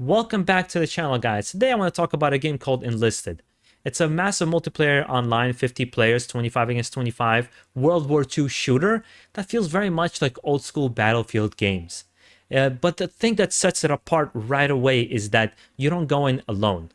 Welcome back to the channel, guys. Today I want to talk about a game called Enlisted. It's a massive multiplayer online, 50 players, 25 against 25, World War II shooter that feels very much like old school Battlefield games. But the thing that sets it apart right away is that you don't go in alone.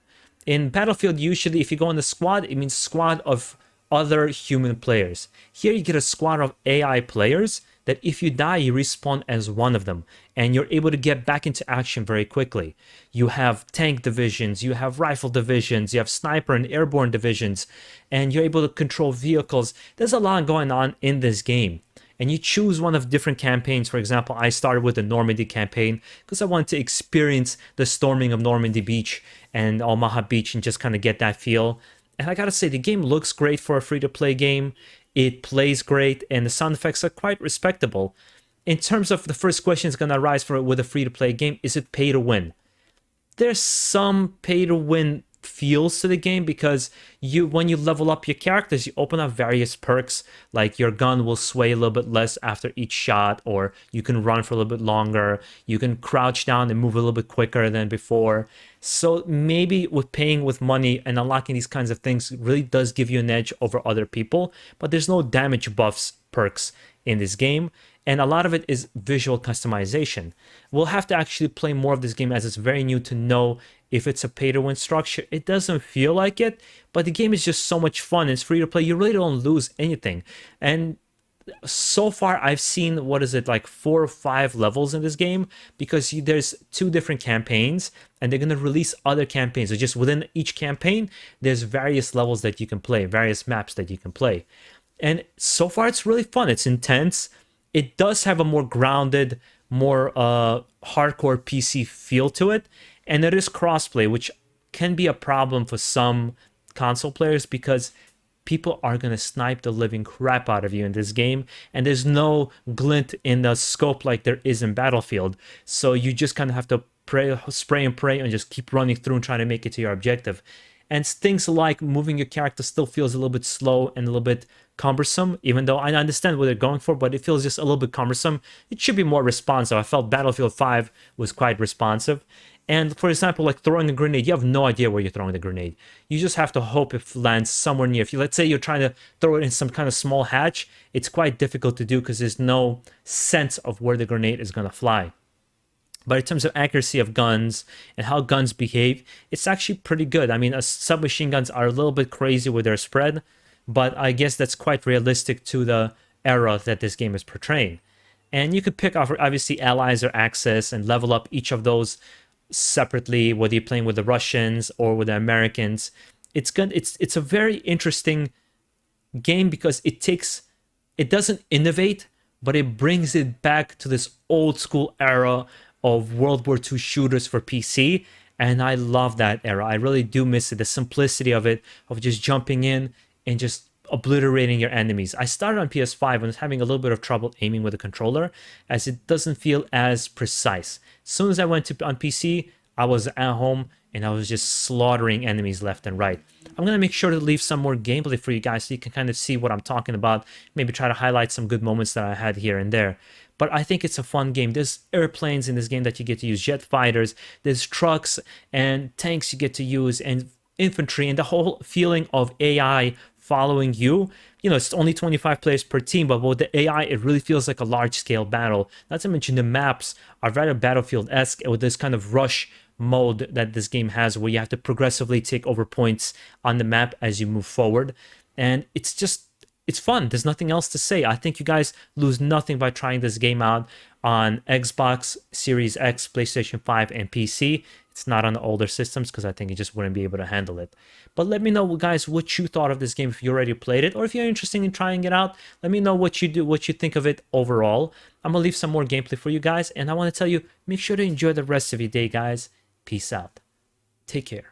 In Battlefield, usually if you go in the squad, it means squad of other human players. Here you get a squad of AI players that if you die, you respawn as one of them, and you're able to get back into action very quickly. You have tank divisions, you have rifle divisions, you have sniper and airborne divisions, and you're able to control vehicles. There's a lot going on in this game. And you choose one of different campaigns. For example, I started with the Normandy campaign because I wanted to experience the storming of Normandy Beach and Omaha Beach and just kind of get that feel. And I gotta say, the game looks great for a free-to-play game. It plays great, and the sound effects are quite respectable. In terms of the first question is gonna arise for with a free-to-play game, is it pay to win? There's some pay-to-win feels to the game because when you level up your characters, you open up various perks, like your gun will sway a little bit less after each shot, or you can run for a little bit longer, you can crouch down and move a little bit quicker than before. So maybe with paying with money and unlocking these kinds of things really does give you an edge over other people, but there's no damage buffs perks in this game, and a lot of it is visual customization. We'll have to actually play more of this game as it's very new to know if it's a pay-to-win structure. It doesn't feel like it, but the game is just so much fun. It's free to play. You really don't lose anything. And so far, I've seen, what is it, like 4 or 5 levels in this game, because there's 2 different campaigns, and they're going to release other campaigns. So just within each campaign, there's various levels that you can play, various maps that you can play. And so far, it's really fun. It's intense. It does have a more grounded, more hardcore PC feel to it. And it is crossplay, which can be a problem for some console players because people are going to snipe the living crap out of you in this game. And there's no glint in the scope like there is in Battlefield. So you just kind of have to spray and pray and just keep running through and trying to make it to your objective. And things like moving your character still feels a little bit slow and a little bit cumbersome, even though I understand what they're going for, but it feels just a little bit cumbersome. It should be more responsive. I felt Battlefield 5 was quite responsive. And for example, like throwing a grenade, you have no idea where you're throwing the grenade. You just have to hope it lands somewhere near. If you, let's say you're trying to throw it in some kind of small hatch, it's quite difficult to do because there's no sense of where the grenade is going to fly. But in terms of accuracy of guns and how guns behave, it's actually pretty good. I mean, submachine guns are a little bit crazy with their spread, but I guess that's quite realistic to the era that this game is portraying. And you could pick off, obviously, allies or axis and level up each of those separately, whether you're playing with the Russians or with the Americans. It's good. It's a very interesting game because it doesn't innovate, but it brings it back to this old school era of World War II shooters for PC, and I love that era. I really do miss it, the simplicity of it, of just jumping in and just obliterating your enemies. I started on PS5 and was having a little bit of trouble aiming with the controller as it doesn't feel as precise. As soon as I went to on PC, I was at home and I was just slaughtering enemies left and right. I'm going to make sure to leave some more gameplay for you guys so you can kind of see what I'm talking about. Maybe try to highlight some good moments that I had here and there. But I think it's a fun game. There's airplanes in this game that you get to use, jet fighters. There's trucks and tanks you get to use, and infantry, and the whole feeling of AI following you. You know, it's only 25 players per team, but with the AI, it really feels like a large-scale battle. Not to mention the maps are very Battlefield-esque with this kind of rush mode that this game has where you have to progressively take over points on the map as you move forward. And it's fun. There's nothing else to say. I think you guys lose nothing by trying this game out on Xbox Series X, PlayStation 5, and PC. It's not on the older systems because I think you just wouldn't be able to handle it. But let me know, guys, what you thought of this game if you already played it, or if you're interested in trying it out. Let me know what you think of it overall. I'm gonna leave some more gameplay for you guys, and I want to tell you, make sure to enjoy the rest of your day, guys. Peace out. Take care.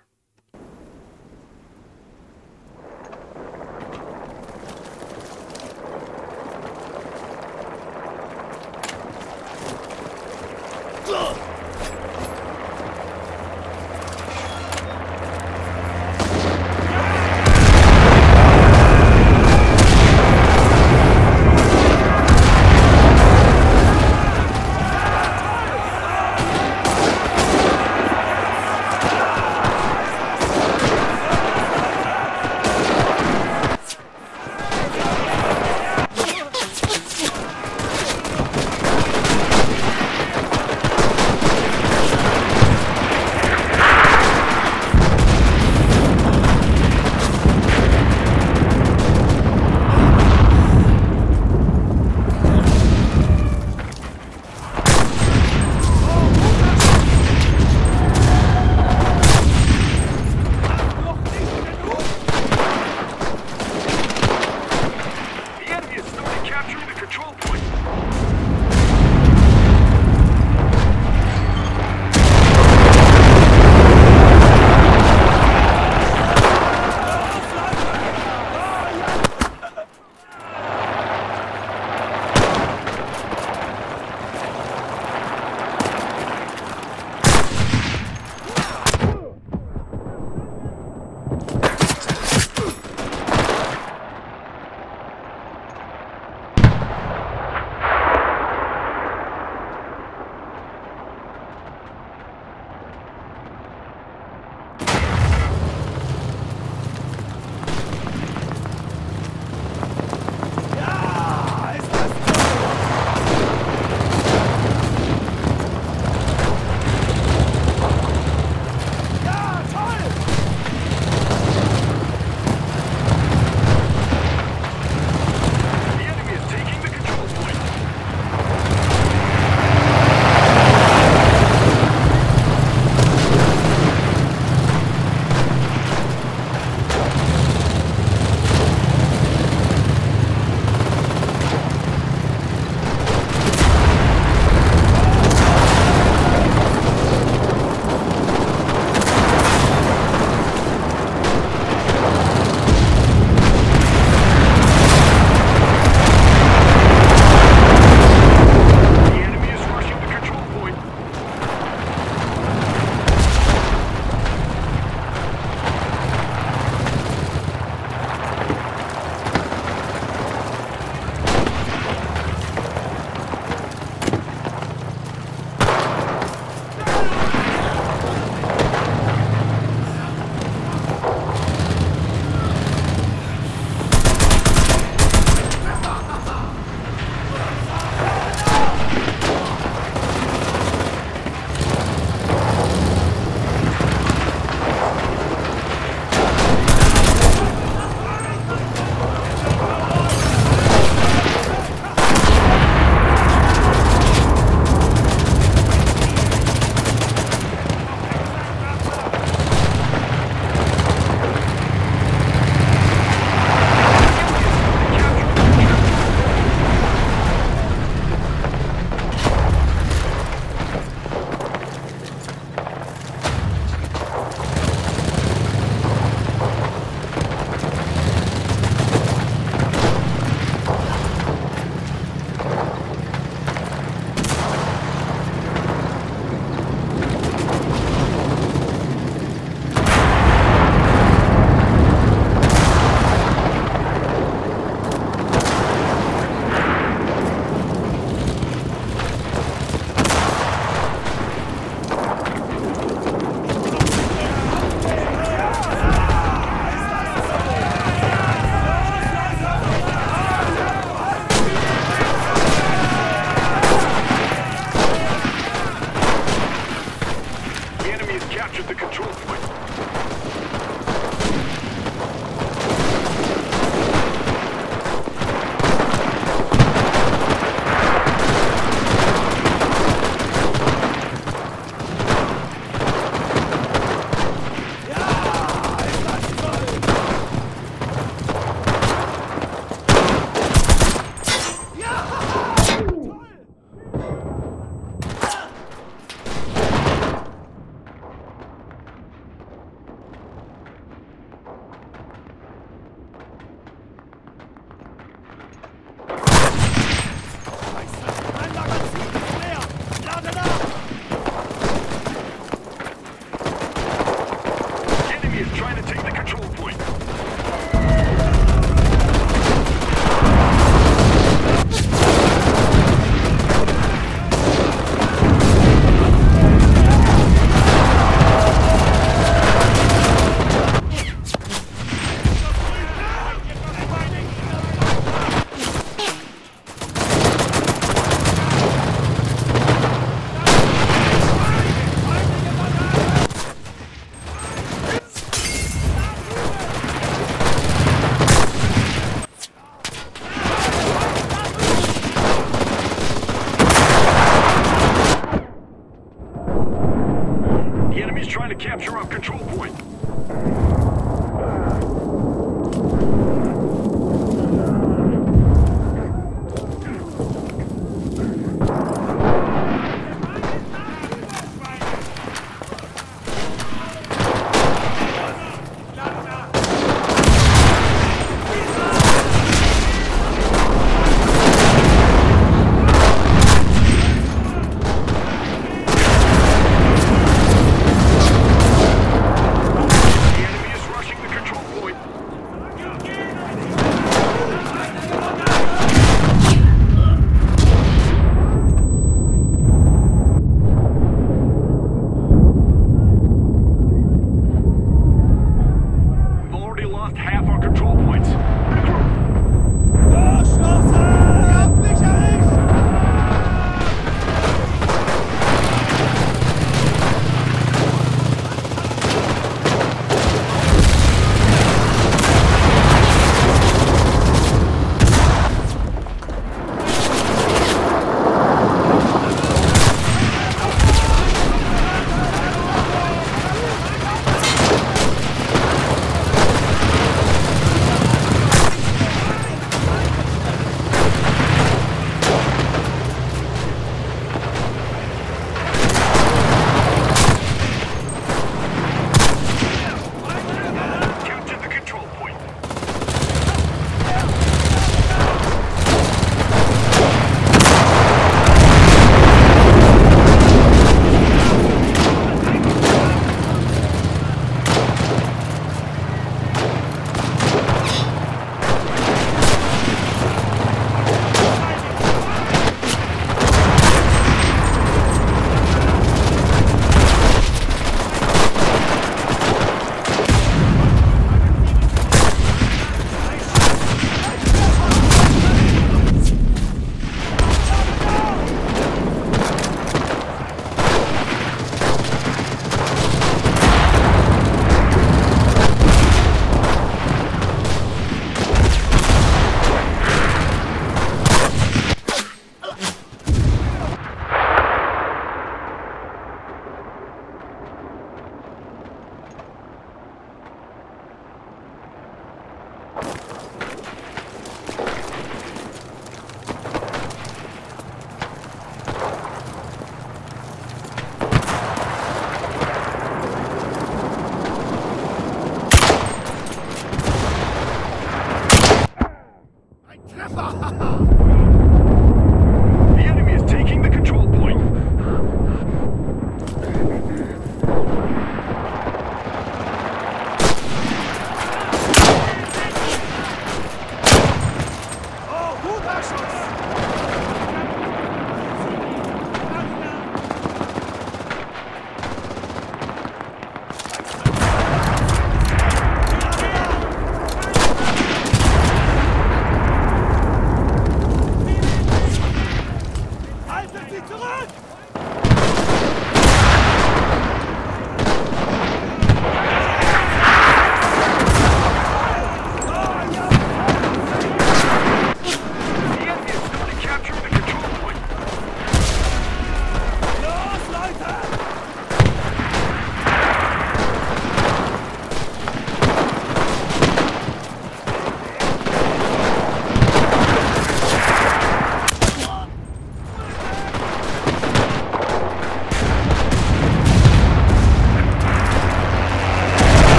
captured the control point. Trying to take the control point. The enemy's trying to capture our control point. The enemy is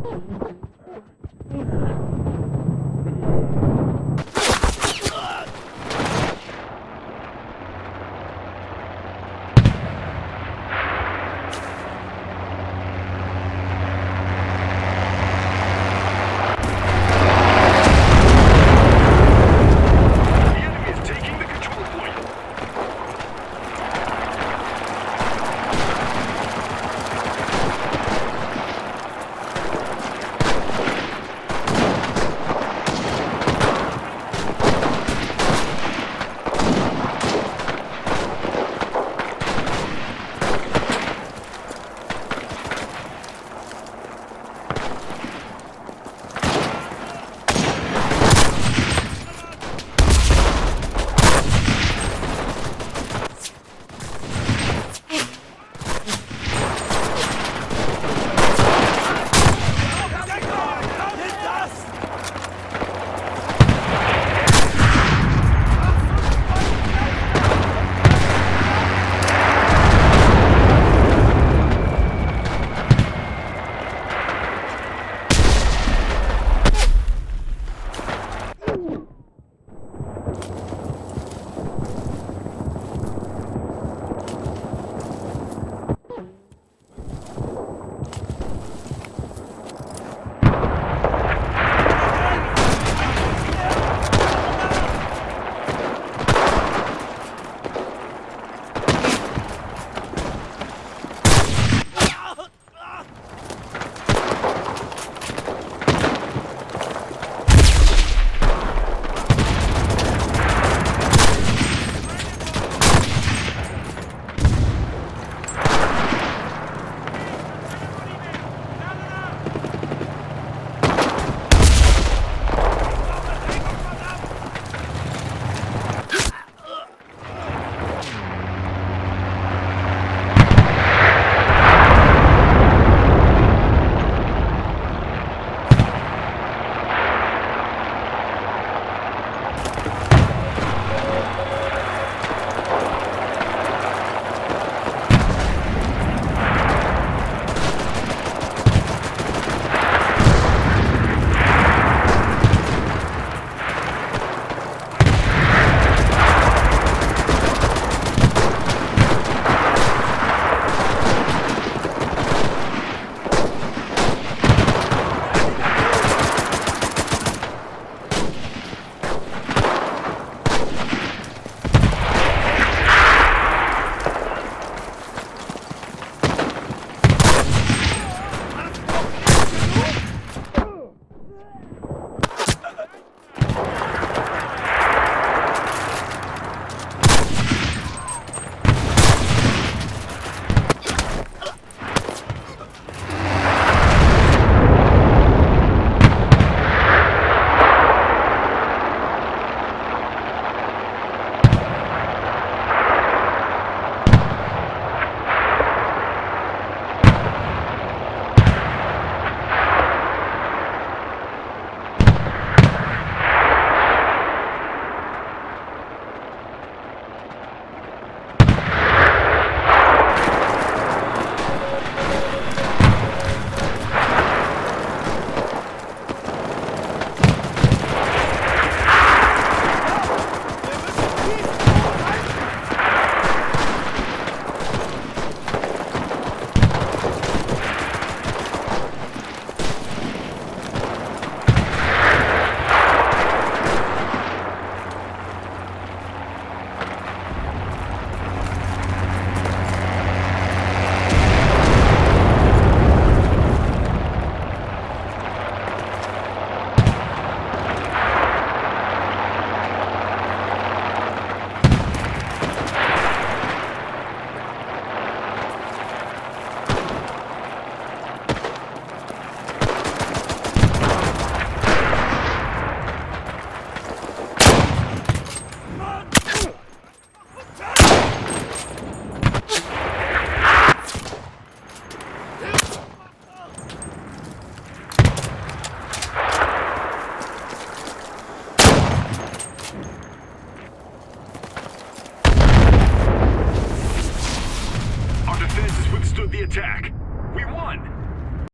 The enemy is taking the control point. withstood the attack.